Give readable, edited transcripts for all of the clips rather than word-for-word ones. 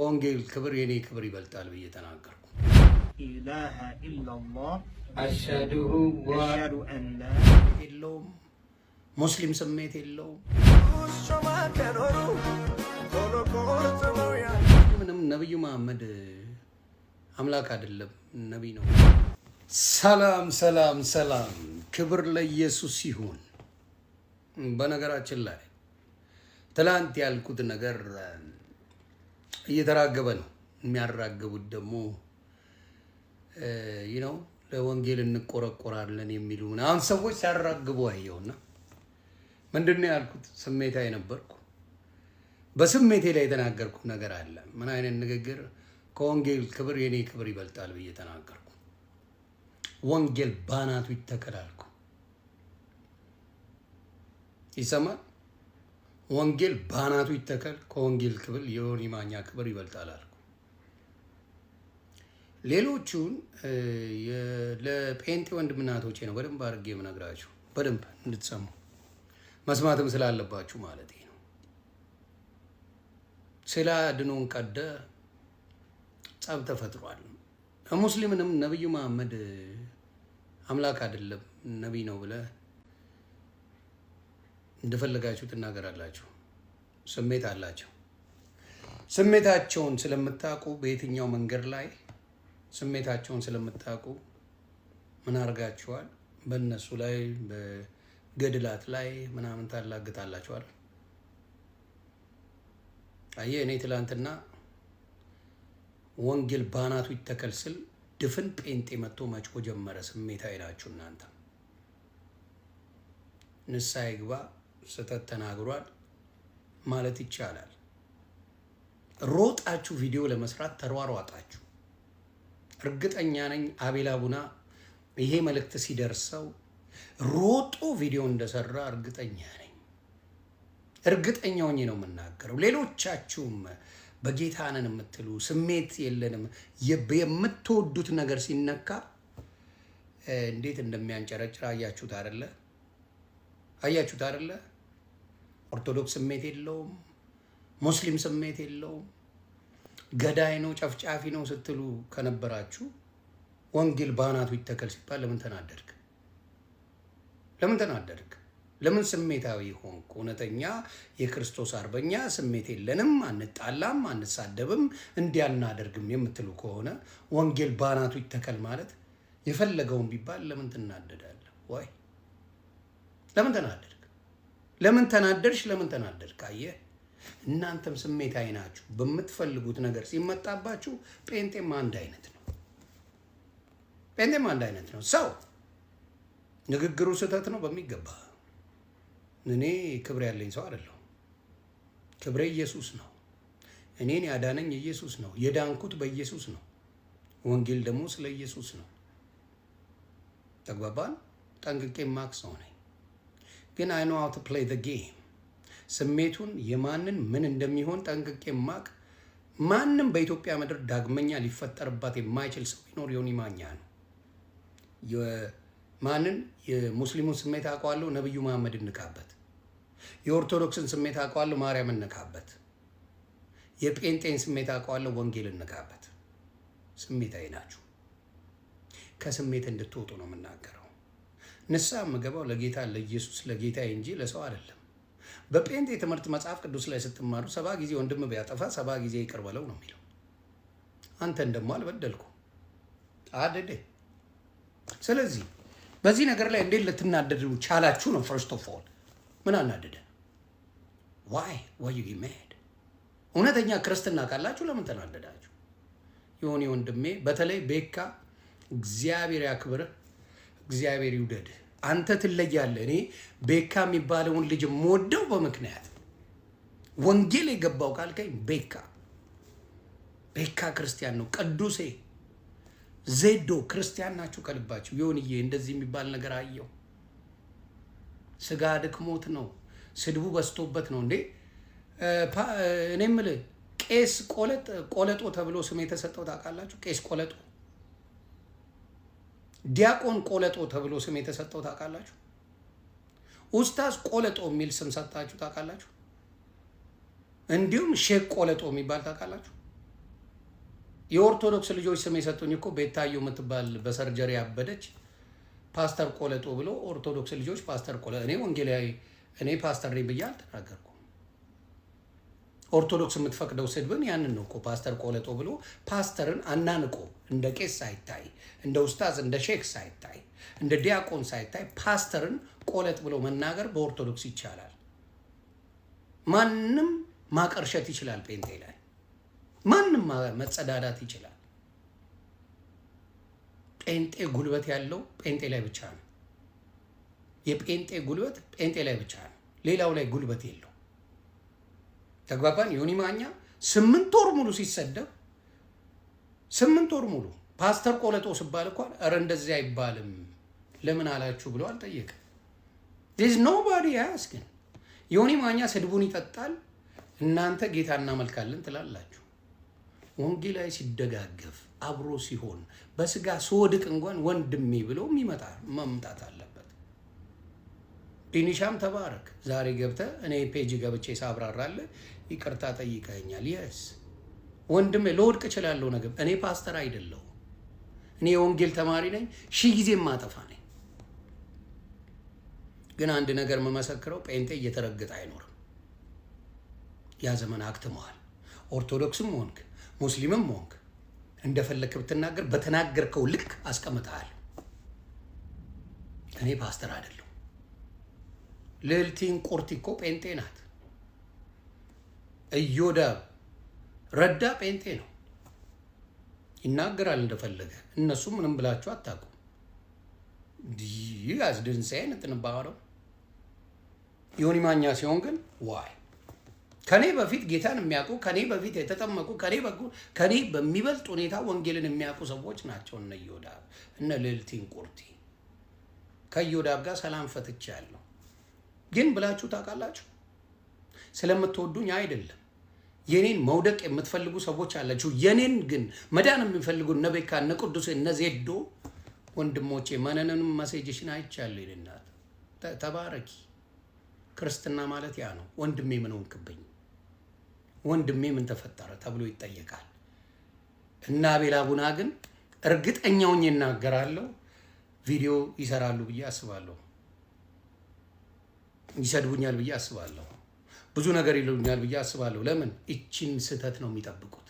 ከወንጌል ክብር የኔ ክብር ይበልጣል ብዬ ተናገርኩ። ኢላሃ ኢላላህ አሽሀዱ አን ላ የለውም ሙስሊም ስሜት የለውም። ምንም ነብዩ መሐመድ አምላክ አይደለም ነብይ ነው። ሰላም ሰላም ሰላም፣ ክብር ለኢየሱስ ይሁን። በነገራችን ላይ ትላንት ያልኩት ነገር እየተራገበ ነው። የሚያራግቡት ደግሞ ለወንጌል እንቆረቆራለን የሚሉ አሁን ሰዎች ሲያራግቡ አየውና ምንድነው ያልኩት? ስሜታዊ ነበርኩ። በስሜቴ ላይ የተናገርኩት ነገር አለ። ምን አይነት ንግግር? ከወንጌል ክብር የኔ ክብር ይበልጣል ብዬ ተናገርኩ። ወንጌል ባናቱ ይተከላልኩ። ይሰማል? ወንጌል ባናቱ ይተከል፣ ከወንጌል ክብር የዮኒ ማኛ ክብር ይበልጣል አልኩ። ሌሎቹን ለጴንጤ ወንድምናቶቼ ነው በደንብ አድርጌ የምነግራችሁ፣ በደንብ እንድትሰሙ መስማትም ስላለባችሁ ማለት ነው። ስለ አድኖን ቀደ ጸብ ተፈጥሯል። ሙስሊምንም ነብዩ መሐመድ አምላክ አይደለም ነብይ ነው ብለ እንደፈለጋችሁ ትናገራላችሁ። ስሜት አላቸው። ስሜታቸውን ስለምታውቁ በየትኛው መንገድ ላይ ስሜታቸውን ስለምታውቁ ምን አርጋችኋል? በእነሱ ላይ በገድላት ላይ ምናምን ታላግጣላችኋል። አየ እኔ ትላንትና ወንጌል ባናቱ ይተከል ስል ድፍን ጴንጤ መጥቶ መጮህ ጀመረ። ስሜታዊ ናችሁ እናንተ። ንስሐ ይግባ፣ ስህተት ተናግሯል ማለት ይቻላል። ሮጣችሁ ቪዲዮ ለመስራት ተሯሯጣችሁ። እርግጠኛ ነኝ አቤል አቡና ይሄ መልእክት ሲደርሰው ሮጦ ቪዲዮ እንደሰራ እርግጠኛ ነኝ። እርግጠኛ ሆኜ ነው የምናገረው። ሌሎቻችሁም በጌታ ነን የምትሉ ስሜት የለንም የምትወዱት ነገር ሲነካ እንዴት እንደሚያንጨረጭር አያችሁት አይደለ? አያችሁት አይደለ? ኦርቶዶክስ ስሜት የለውም፣ ሙስሊም ስሜት የለውም። ገዳይ ነው ጨፍጫፊ ነው ስትሉ ከነበራችሁ ወንጌል ባናቱ ይተከል ሲባል ለምን ተናደድክ? ለምን ተናደድክ? ለምን ስሜታዊ ሆንክ? እውነተኛ የክርስቶስ አርበኛ ስሜት የለንም፣ አንጣላም፣ አንሳደብም፣ እንዲያናደርግም የምትሉ ከሆነ ወንጌል ባናቱ ይተከል ማለት የፈለገውን ቢባል ለምን ትናደዳለህ? ወይ ለምን ተናደድክ? ለምን ተናደድሽ? ለምን ተናደድክ? አየህ፣ እናንተም ስሜታዊ ናችሁ። በምትፈልጉት ነገር ሲመጣባችሁ ጴንጤም አንድ አይነት ነው። ጴንጤም አንድ አይነት ነው። ሰው ንግግሩ ስህተት ነው በሚገባ። እኔ ክብር ያለኝ ሰው አይደለሁም። ክብሬ ኢየሱስ ነው። እኔን ያዳነኝ ኢየሱስ ነው። የዳንኩት በኢየሱስ ነው። ወንጌል ደግሞ ስለ ኢየሱስ ነው። ተግባባን? ጠንቅቄ ማክ ሰው ነኝ። ግን I know how to play the game። ስሜቱን የማንን ምን እንደሚሆን ጠንቅቄ ማክ። ማንም በኢትዮጵያ ምድር ዳግመኛ ሊፈጠርባት የማይችል ሰው ቢኖር ዮኒ ማኛ ነው። ማንን? የሙስሊሙን ስሜት አውቀዋለሁ፣ ነብዩ መሐመድ እንካበት። የኦርቶዶክስን ስሜት አውቀዋለሁ፣ ማርያም እንካበት። የጴንጤን ስሜት አውቀዋለሁ፣ ወንጌል እንካበት። ስሜታዊ ናችሁ። ከስሜት እንድትወጡ ነው የምናገረው። ንስሐ የምገባው ለጌታ ለኢየሱስ ለጌታ እንጂ ለሰው አይደለም። በጴንጤ ትምህርት መጽሐፍ ቅዱስ ላይ ስትማሩ 70 ጊዜ ወንድም ቢያጠፋ 70 ጊዜ ይቅር በለው ነው የሚለው። አንተን ደግሞ አልበደልኩ አደደ። ስለዚህ በዚህ ነገር ላይ እንዴት ልትናደዱ ቻላችሁ ነው? ፈርስት ኦፍ ኦል ምን አናደደ? ዋይ ዩ ጌት ማድ? እውነተኛ ክርስትና ካላችሁ ለምን ተናደዳችሁ? የሆነ ወንድሜ በተለይ ቤካ እግዚአብሔር ያክብርህ፣ እግዚአብሔር ይውደድህ። አንተ ትለያለህ። እኔ ቤካ የሚባለውን ልጅ የምወደው በምክንያት ወንጌል የገባው ካልከኝ ቤካ ክርስቲያን ነው። ቅዱሴ ዜዶ ክርስቲያን ናችሁ ከልባችሁ። ይሁንዬ እንደዚህ የሚባል ነገር አየው። ስጋ ድክሞት ነው፣ ስድቡ በስቶበት ነው እንዴ? እኔ የምልህ ቄስ ቆለጦ ተብሎ ስም የተሰጠው ታውቃላችሁ? ቄስ ቆለጦ፣ ዲያቆን ቆለጦ ተብሎ ስም የተሰጠው ታውቃላችሁ? ኡስታዝ ቆለጦ የሚል ስም ሰጣችሁ ታውቃላችሁ? እንዲሁም ሼክ ቆለጦ የሚባል ታውቃላችሁ? የኦርቶዶክስ ልጆች ስም የሰጡኝ እኮ ቤታዮ የምትባል በሰርጀሪ ያበደች ፓስተር ቆለጦ ብሎ ኦርቶዶክስ ልጆች ፓስተር ቆለጦ። እኔ ወንጌላዊ እኔ ፓስተር ነኝ ብዬ አልተናገርኩም። ኦርቶዶክስ የምትፈቅደው ስድብን ያንን ነው እኮ ፓስተር ቆለጦ ብሎ ፓስተርን አናንቆ እንደ ቄስ ሳይታይ እንደ ኡስታዝ እንደ ሼክ ሳይታይ እንደ ዲያቆን ሳይታይ ፓስተርን ቆለጥ ብሎ መናገር በኦርቶዶክስ ይቻላል። ማንም ማቀርሸት ይችላል። ጴንጤ ላይ ማንም መጸዳዳት ይችላል። ጴንጤ ጉልበት ያለው ጴንጤ ላይ ብቻ ነው። የጴንጤ ጉልበት ጴንጤ ላይ ብቻ ነው። ሌላው ላይ ጉልበት የለው። ተግባባን? ዮኒ ማኛ 8 ወር ሙሉ ሲሰደብ 8 ወር ሙሉ ፓስተር ቆለጦ ሲባል እንኳን ኧረ እንደዚህ አይባልም ለምን አላችሁ ብሎ አልጠየቅም። there's nobody asking። ዮኒ ማኛ ስድቡን ይጠጣል፣ እናንተ ጌታ እናመልካለን ትላላችሁ። ወንጌላዊ ሲደጋገፍ አብሮ ሲሆን በስጋ ስወድቅ እንኳን ወንድሜ ብሎ መምጣት አለበት። ቢኒሻም ተባረክ። ዛሬ ገብተህ እኔ ፔጅ ገብቼ ሳብራራለህ ይቅርታ ጠይቀኛል። የስ ወንድሜ ልወድቅ እችላለሁ ነገር እኔ ፓስተር አይደለሁም። እኔ የወንጌል ተማሪ ነኝ፣ 1000 ጊዜ ማጠፋ ነኝ። ግን አንድ ነገር መመሰክረው ጴንጤ እየተረገጠ አይኖርም። ያ ዘመን አክትመዋል። ኦርቶዶክስም ሆንክ ሙስሊምም ሆንክ እንደፈለክ ብትናገር በተናገርከው ልክ አስቀምጠሃል። እኔ ፓስተር አይደለሁ። ልዕልቲን ቁርቲ እኮ ጴንጤ ናት። እዮዳብ ረዳ ጴንጤ ነው፣ ይናገራል እንደፈለገ። እነሱ ምንም ብላችሁ አታውቁም። ይህ አስድንሳይን እንጥንባረው ዮኒ ማኛ ሲሆን ግን ዋይ ከኔ በፊት ጌታን የሚያውቁ ከኔ በፊት የተጠመቁ ከኔ በሚበልጥ ሁኔታ ወንጌልን የሚያውቁ ሰዎች ናቸው። እነ እዮዳብ እነ ልዕልቲን ቁርቲ። ከእዮዳብ ጋር ሰላም ፈትቻለሁ። ግን ብላችሁ ታውቃላችሁ? ስለምትወዱኝ አይደለም። የኔን መውደቅ የምትፈልጉ ሰዎች አላችሁ። የኔን ግን መዳን የሚፈልጉ እነ ቤካ እነ ቅዱስ እነ ዜዶ ወንድሞቼ መነንንም መሴጅሽን አይቻለሁ። ይልናት ተባረኪ። ክርስትና ማለት ያ ነው። ወንድሜ ምን ሆንክብኝ፣ ወንድሜ ምን ተፈጠረ ተብሎ ይጠየቃል። እና አቤል አቡና ግን እርግጠኛውን ይናገራለሁ፣ ቪዲዮ ይሰራሉ ብዬ አስባለሁ፣ ይሰድቡኛል ብዬ አስባለሁ፣ ብዙ ነገር ይሉኛል ብዬ አስባለሁ። ለምን እቺን ስህተት ነው የሚጠብቁት?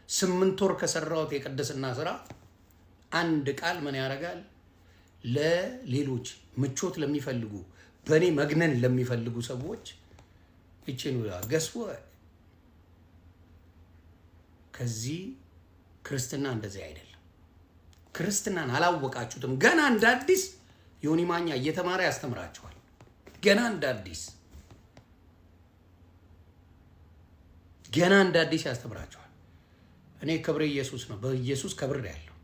8 ወር ከሰራሁት የቅድስና ስራ አንድ ቃል ምን ያደርጋል? ለሌሎች ምቾት ለሚፈልጉ በእኔ መግነን ለሚፈልጉ ሰዎች እቺን ገስወ ከዚህ ክርስትና እንደዚህ አይደለም። ክርስትናን አላወቃችሁትም። ገና እንደ አዲስ ዮኒ ማኛ እየተማረ ያስተምራችኋል። ገና እንደ አዲስ ያስተምራችኋል። እኔ ክብሬ ኢየሱስ ነው። በኢየሱስ ከብር ያለው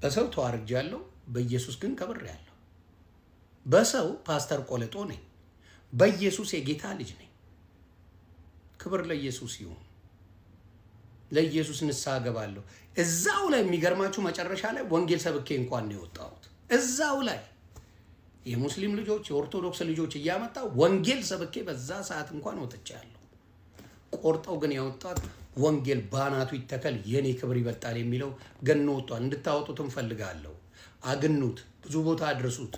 በሰው ተዋርጅ ያለው በኢየሱስ ግን ከብር ያለው በሰው ፓስተር ቆለጦ ነኝ፣ በኢየሱስ የጌታ ልጅ ነኝ። ክብር ለኢየሱስ ይሁን። ለኢየሱስ ንስሐ ገባለሁ። እዛው ላይ የሚገርማችሁ መጨረሻ ላይ ወንጌል ሰብኬ እንኳን ነው የወጣሁት። እዛው ላይ የሙስሊም ልጆች የኦርቶዶክስ ልጆች እያመጣ ወንጌል ሰብኬ በዛ ሰዓት እንኳን ወጥቻለሁ። ቆርጠው ግን ያወጣት ወንጌል ባናቱ ይተከል የኔ ክብር ይበልጣል የሚለው ገኖ ወጥቷል። እንድታወጡት እንፈልጋለሁ። አግኑት፣ ብዙ ቦታ አድርሱት።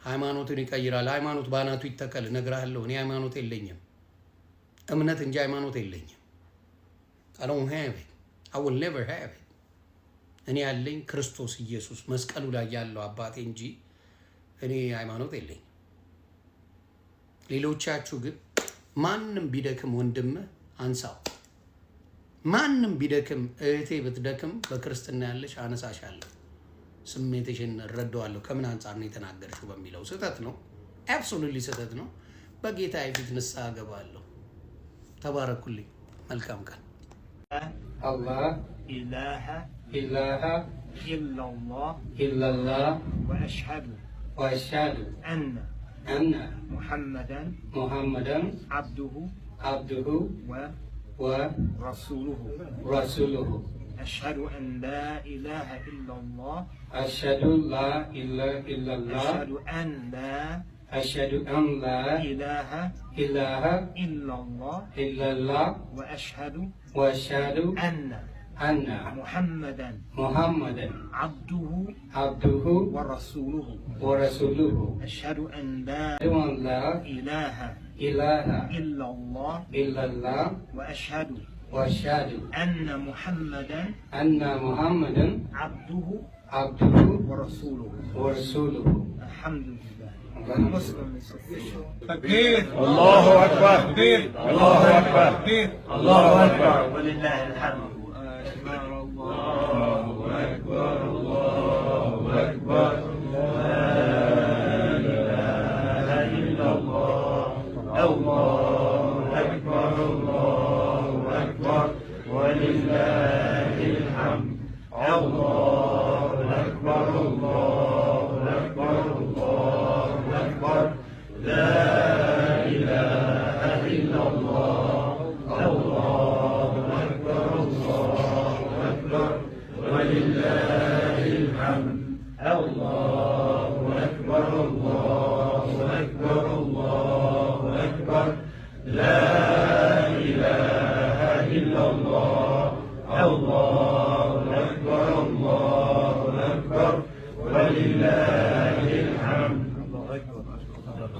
ሃይማኖትን ይቀይራል። ሃይማኖት ባናቱ ይተከል እነግርሃለሁ። እኔ ሃይማኖት የለኝም፣ እምነት እንጂ ሃይማኖት የለኝም። I don't have it. I will never have it. እኔ ያለኝ ክርስቶስ ኢየሱስ መስቀሉ ላይ ያለው አባቴ እንጂ እኔ ሃይማኖት የለኝም። ሌሎቻችሁ ግን ማንም ቢደክም ወንድም አንሳው፣ ማንም ቢደክም እህቴ ብትደክም በክርስትና ያለሽ አነሳሻለሁ፣ ስሜትሽን እረዳዋለሁ። ከምን አንጻር ነው የተናገርሽው በሚለው ስህተት ነው፣ አብሶሉትሊ ስህተት ነው። በጌታ ፊት ንስሐ ገባለሁ። ተባረኩልኝ። መልካም ቀን። الله إله إله إلا الله إلا الله وأشهد أن محمدا عبده ورسوله أشهد أن لا إله إلا الله أشهد لا إله إلا الله أشهد أن أشهد أن لا إله إله إلا الله إلا الله وأشهد وأشهد أن أن محمدا محمدا عبده عبده ورسوله ورسوله أشهد أن لا أشهد أن لا إله إله إلا الله إلا الله وأشهد وأشهد أن محمدا أن محمدا عبده عبده ورسوله ورسوله. الحمد لله. Muslim is official. الله أكبر الله أكبر الله أكبر ولله الحمد. الله أكبر الله أكبر لا إله إلا الله الله أكبر الله أكبر ولله الحمد الله أكبر الله أكبر الله أكبر لا إله إلا الله الله أكبر الله أكبر ولله الحمد الله أكبر الله أكبر الله أكبر لا إله إلا الله الله أكبر الله أكبر ولله الحمد.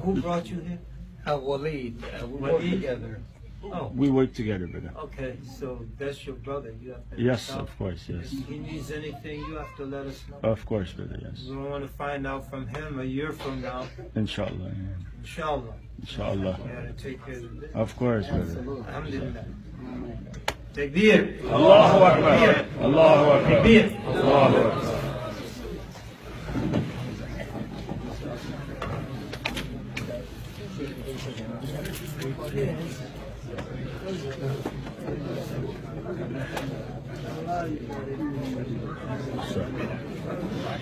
Who brought you here? Walid. We work together. Oh, We work together, brother. okay. So that's your brother. You have to Yes, help. of course, yes. If he needs anything, you have to let us know. Of course, brother, yes. We want to find out from him a year from now. Inshallah, yeah. Inshallah. Inshallah. We have to take care of this. Of course, brother. Alhamdulillah. Takbir. الله أكبر الله أكبر Takbir. الله أكبر.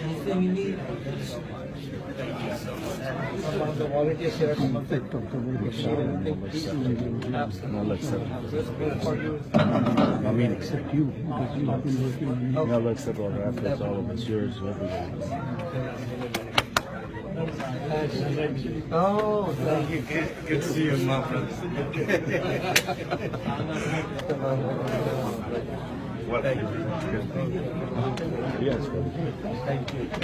Anything you need? No, let's I mean, except you, because you have been working on me. no, let's set all the efforts, all of it's yours, everybody. Oh, thank you. Good to see you, my friend. Yes, brother.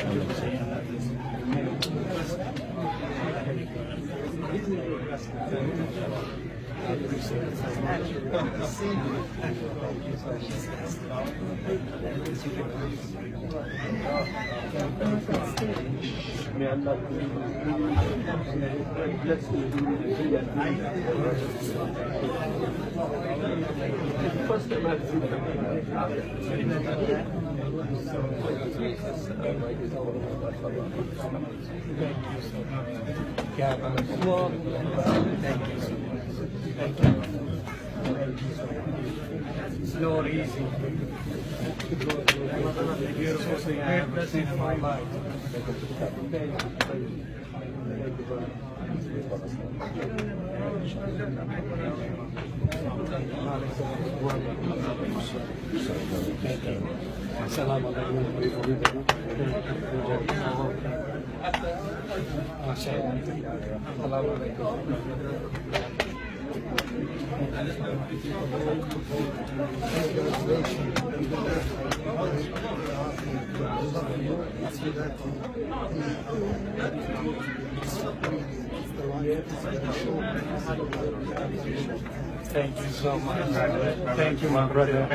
It's not easy. Beautiful thing. Great blessing in my life. Thank you so much. Thank you, my brother.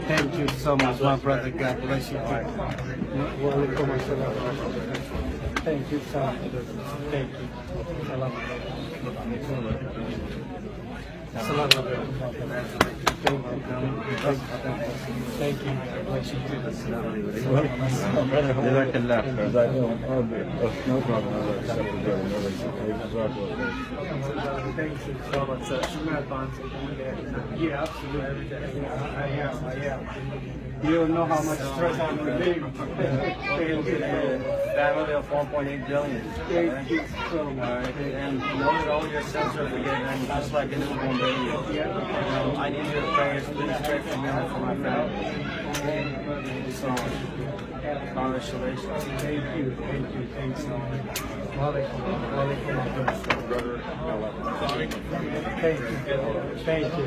Thank you so much, my brother. God bless you. Thank you so much. Thank you. Salam alaikum. Thank you. Bless you too. جزاك الله خير. No problem. Thank you so much, sir. Yeah, absolutely. I am. You don't know how much stress I'm relieved. Family of 1.8 billion. Thank you so much. And know that all your sins are forgiven, and just like a newborn baby. I need your prayers. Please pray for me and for my family. So, Congratulations. Thank you so much. Walaikum Thank you.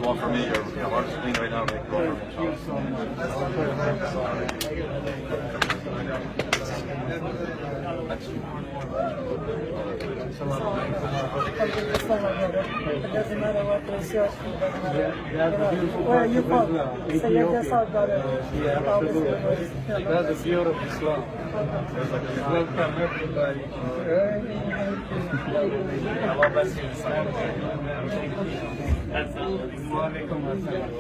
One for me, or I'm just clean right now. Make one doesn't matter what race you are. Where are you from? So you're just out there. That's a beautiful song. Welcome everybody. Allah bless you. Walaikum assalam.